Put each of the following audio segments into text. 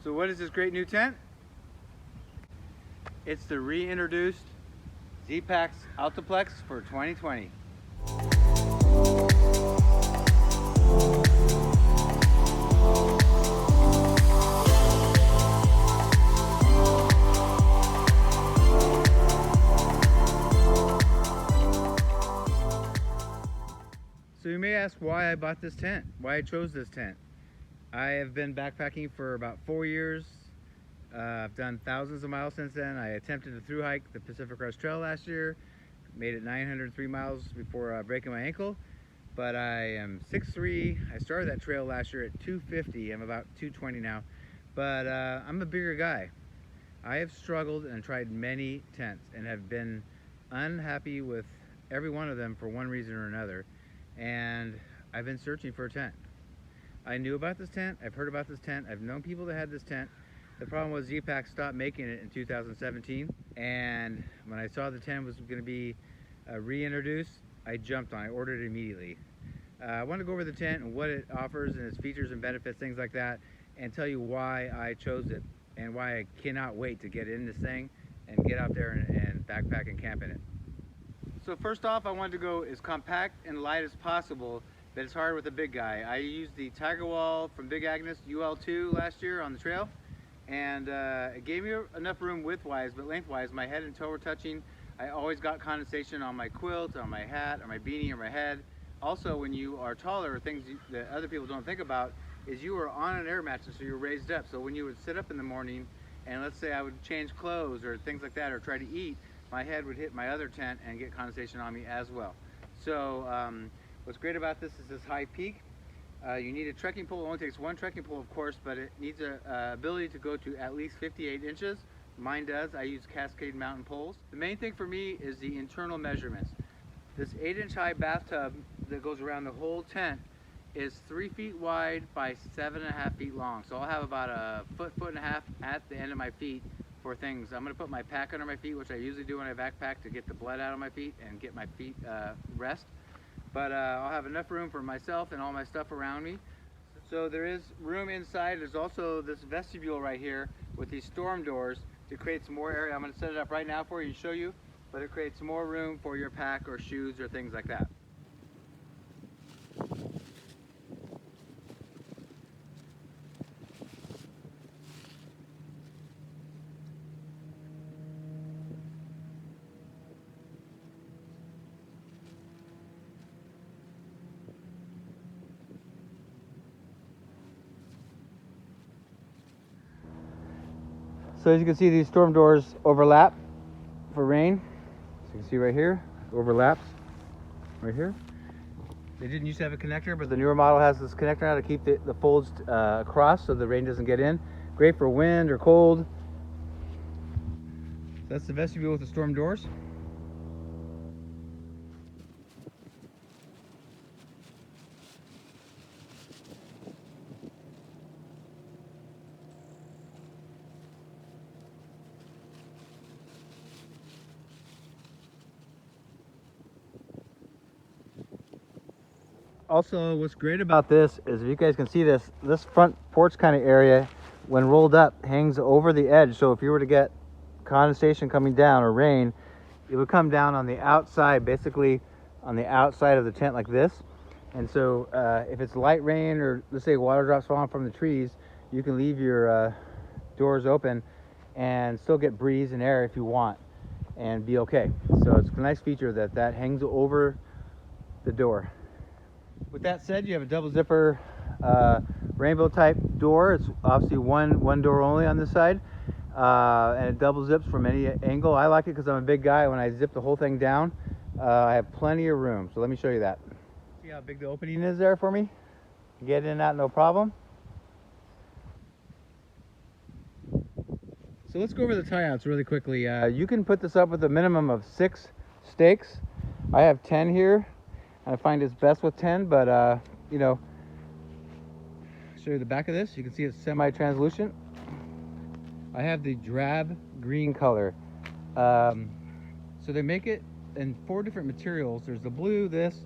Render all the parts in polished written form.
So what is this great new tent? It's the reintroduced Zpacks Altaplex for 2020. So you may ask why I bought this tent, why I chose this tent. I have been backpacking for about 4 years. I've done thousands of miles since then. I attempted to thru hike the Pacific Crest Trail last year, made it 903 miles before breaking my ankle, but I am 6'3". I started that trail last year at 250. I'm about 220 now, but I'm a bigger guy. I have struggled and tried many tents and have been unhappy with every one of them for one reason or another, and I've been searching for a tent. I knew about this tent, I've heard about this tent, I've known people that had this tent. The problem was Zpacks stopped making it in 2017, and when I saw the tent was going to be reintroduced, I jumped on it. I ordered it immediately. I want to go over the tent and what it offers and its features and benefits, things like that, and tell you why I chose it and why I cannot wait to get in this thing and get out there and backpack and camp in it. So first off, I wanted to go as compact and light as possible, but it's hard with a big guy. I used the Tiger Wall from Big Agnes UL2 last year on the trail, and it gave me enough room widthwise, but lengthwise my head and toe were touching. I always got condensation on my quilt, on my hat, or my beanie, or my head. Also, when you are taller, things that other people don't think about is you are on an air mattress, so you're raised up. So when you would sit up in the morning, and let's say I would change clothes or things like that, or try to eat, my head would hit my other tent and get condensation on me as well. So what's great about this is this high peak. You need a trekking pole. It only takes one trekking pole, of course, but it needs a ability to go to at least 58 inches. Mine does. I use Cascade Mountain poles. The main thing for me is the internal measurements. This 8-inch high bathtub that goes around the whole tent is 3 feet wide by 7.5 feet long. So I'll have about a foot and a half at the end of my feet for things. I'm going to put my pack under my feet, which I usually do when I backpack to get the blood out of my feet and get my feet rest. But I'll have enough room for myself and all my stuff around me. So there is room inside. There's also this vestibule right here with these storm doors to create some more area. I'm going to set it up right now for you to show you, but it creates more room for your pack or shoes or things like that. So as you can see, these storm doors overlap for rain. So you can see right here, overlaps right here. They didn't used to have a connector, but the newer model has this connector now to keep the folds across so the rain doesn't get in. Great for wind or cold. So that's the vestibule with the storm doors. Also, what's great about this is, if you guys can see this front porch kind of area, when rolled up, hangs over the edge. So if you were to get condensation coming down or rain, it would come down on the outside, basically on the outside of the tent like this. And so if it's light rain, or let's say water drops falling from the trees, you can leave your doors open and still get breeze and air if you want and be okay. So it's a nice feature that hangs over the door. With that said, you have a double zipper rainbow type door. It's obviously one door only on this side, and it double zips from any angle. I like it because I'm a big guy. When I zip the whole thing down, I have plenty of room. So let me show you that. See how big the opening is there for me? Get in and out, no problem. So let's go over the tie-outs really quickly. You can put this up with a minimum of 6 stakes. I have 10 here. I find it's best with 10, but you know, show you the back of this. You can see it's semi-translucent. I have the drab green color. So they make it in 4 different materials. There's the blue, there's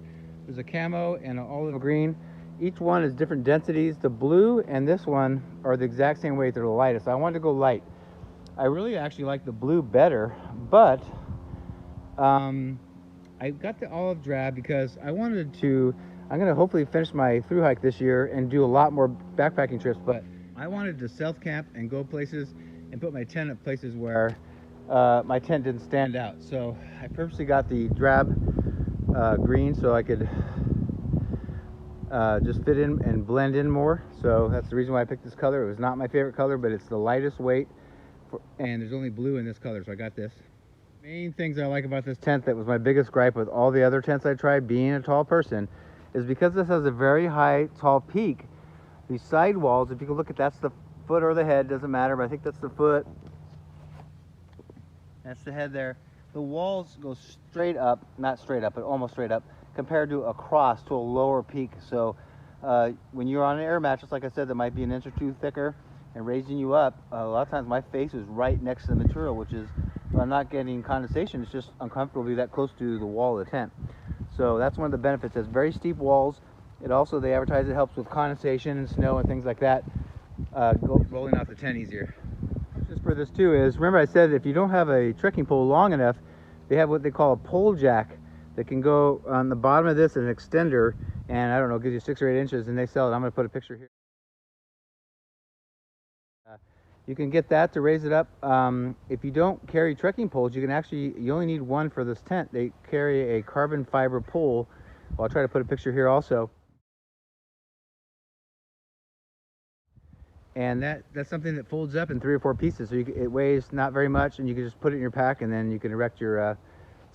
a camo, and an olive green. Each one is different densities. The blue and this one are the exact same weight. They're the lightest. I wanted to go light. I really actually like the blue better, but I got the olive drab because I'm going to hopefully finish my through hike this year and do a lot more backpacking trips, but I wanted to self camp and go places and put my tent at places where my tent didn't stand out. So I purposely got the drab green so I could just fit in and blend in more. So that's the reason why I picked this color. It was not my favorite color, but it's the lightest weight, and there's only blue in this color, so I got this. Main things I like about this tent that was my biggest gripe with all the other tents I tried, being a tall person, is because this has a very high tall peak. These side walls, if you can look at, that's the foot or the head, doesn't matter, but I think that's the foot. That's the head there. The walls go straight up, not straight up, but almost straight up, compared to across to a lower peak. So when you're on an air mattress, like I said, that might be an inch or two thicker and raising you up, a lot of times my face is right next to the material, which is, if I'm not getting condensation, it's just uncomfortable to be that close to the wall of the tent. So that's one of the benefits. It has very steep walls. It also, they advertise it helps with condensation and snow and things like that, rolling off the tent easier. Just for this too is, remember I said if you don't have a trekking pole long enough, they have what they call a pole jack that can go on the bottom of this, an extender, and I don't know, gives you 6 or 8 inches, and they sell it. I'm going to put a picture here. You can get that to raise it up. If you don't carry trekking poles, you only need one for this tent. They carry a carbon fiber pole. Well, I'll try to put a picture here also. And that's something that folds up in 3 or 4 pieces. So it weighs not very much, and you can just put it in your pack, and then you can erect your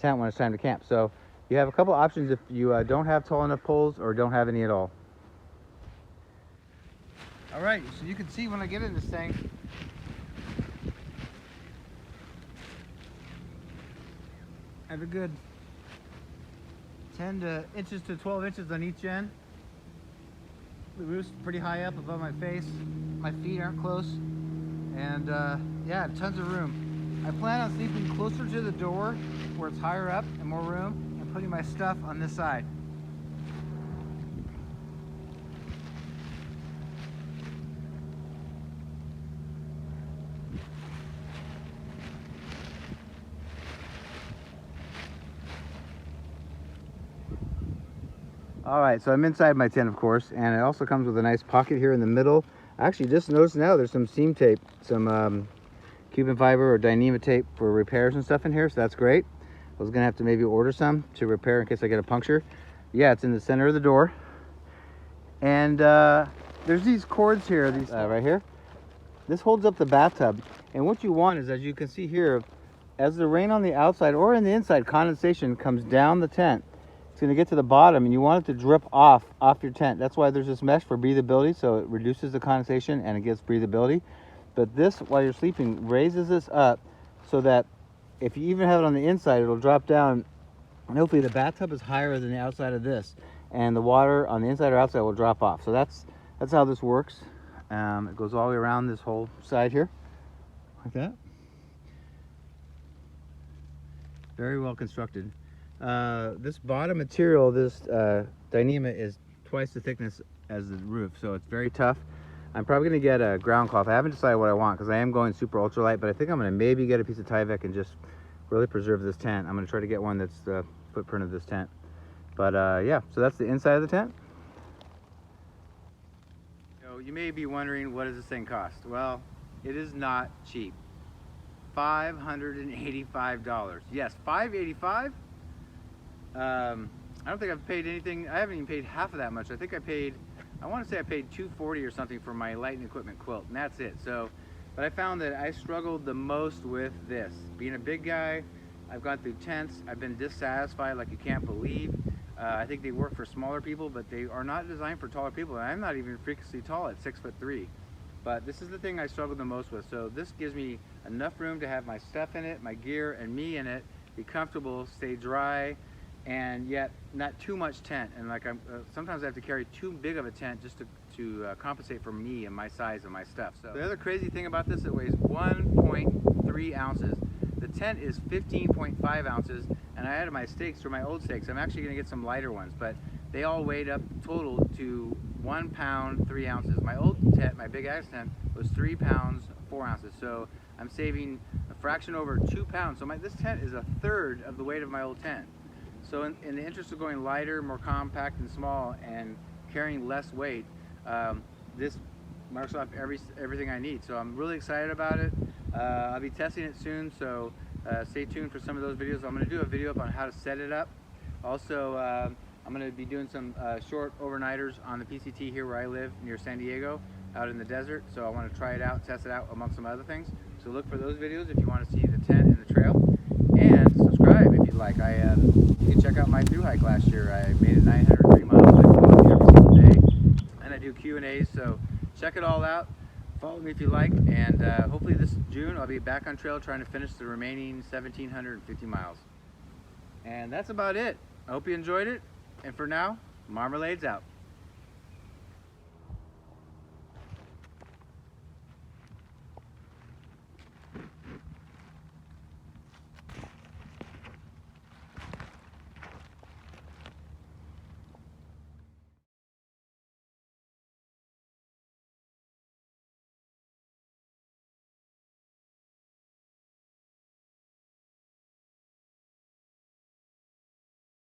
tent when it's time to camp. So you have a couple options if you don't have tall enough poles or don't have any at all. All right, so you can see when I get in this thing, I have a good 10 inches to 12 inches on each end. The roof's pretty high up above my face. My feet aren't close. And yeah, tons of room. I plan on sleeping closer to the door where it's higher up and more room, and putting my stuff on this side. All right, so I'm inside my tent, of course, and it also comes with a nice pocket here in the middle. I actually just noticed now there's some seam tape, some Cuban fiber or DYNEEMA tape for repairs and stuff in here, so that's great. I was gonna have to maybe order some to repair in case I get a puncture. Yeah, it's in the center of the door. And there's these cords here, these right here. This holds up the bathtub. And what you want is, as you can see here, as the rain on the outside or in the inside, condensation comes down the tent. It's going to get to the bottom, and you want it to drip off your tent. That's why there's this mesh for breathability, so it reduces the condensation and it gives breathability. But this, while you're sleeping, raises this up so that if you even have it on the inside, it'll drop down, and hopefully the bathtub is higher than the outside of this, and the water on the inside or outside will drop off. So that's how this works. It goes all the way around this whole side here, like that. Very well constructed. This bottom material, this DYNEEMA, is twice the thickness as the roof, so it's very tough. I'm probably going to get a ground cloth. I haven't decided what I want because I am going super ultralight, but I think I'm going to maybe get a piece of Tyvek and just really preserve this tent. I'm going to try to get one that's the footprint of this tent. But yeah, so that's the inside of the tent. So you may be wondering, what does this thing cost? Well, it is not cheap. $585. Yes, $585. I don't think I've paid anything. I haven't even paid half of that much. I think I want to say I paid $240 or something for my lighting equipment quilt, and that's it. So, but I found that I struggled the most with this. Being a big guy, I've gone through tents. I've been dissatisfied like you can't believe. I think they work for smaller people, but they are not designed for taller people. And I'm not even freakishly tall at 6'3". But this is the thing I struggled the most with. So this gives me enough room to have my stuff in it, my gear, and me in it, be comfortable, stay dry, and yet not too much tent. And like sometimes I have to carry too big of a tent just to compensate for me and my size and my stuff. So the other crazy thing about this, it weighs 1.3 ounces. The tent is 15.5 ounces, and I added my stakes for my old stakes. I'm actually gonna get some lighter ones, but they all weighed up total to 1 pound 3 ounces. My old tent, my big axe tent, was 3 pounds 4 ounces. So I'm saving a fraction over 2 pounds. So this tent is a third of the weight of my old tent. So in the interest of going lighter, more compact and small, and carrying less weight, this marks off everything I need. So I'm really excited about it. I'll be testing it soon, so stay tuned for some of those videos. I'm going to do a video up on how to set it up. Also, I'm going to be doing some short overnighters on the PCT here where I live near San Diego, out in the desert. So I want to try it out, test it out amongst some other things. So look for those videos if you want to see the tent and the trail. And subscribe if you'd like. You can check out my thru hike last year. I made it 903 miles. I go out every single day, and I do Q&As. So check it all out. Follow me if you like, and hopefully this June I'll be back on trail trying to finish the remaining 1,750 miles. And that's about it. I hope you enjoyed it, and for now, Marmalade's out.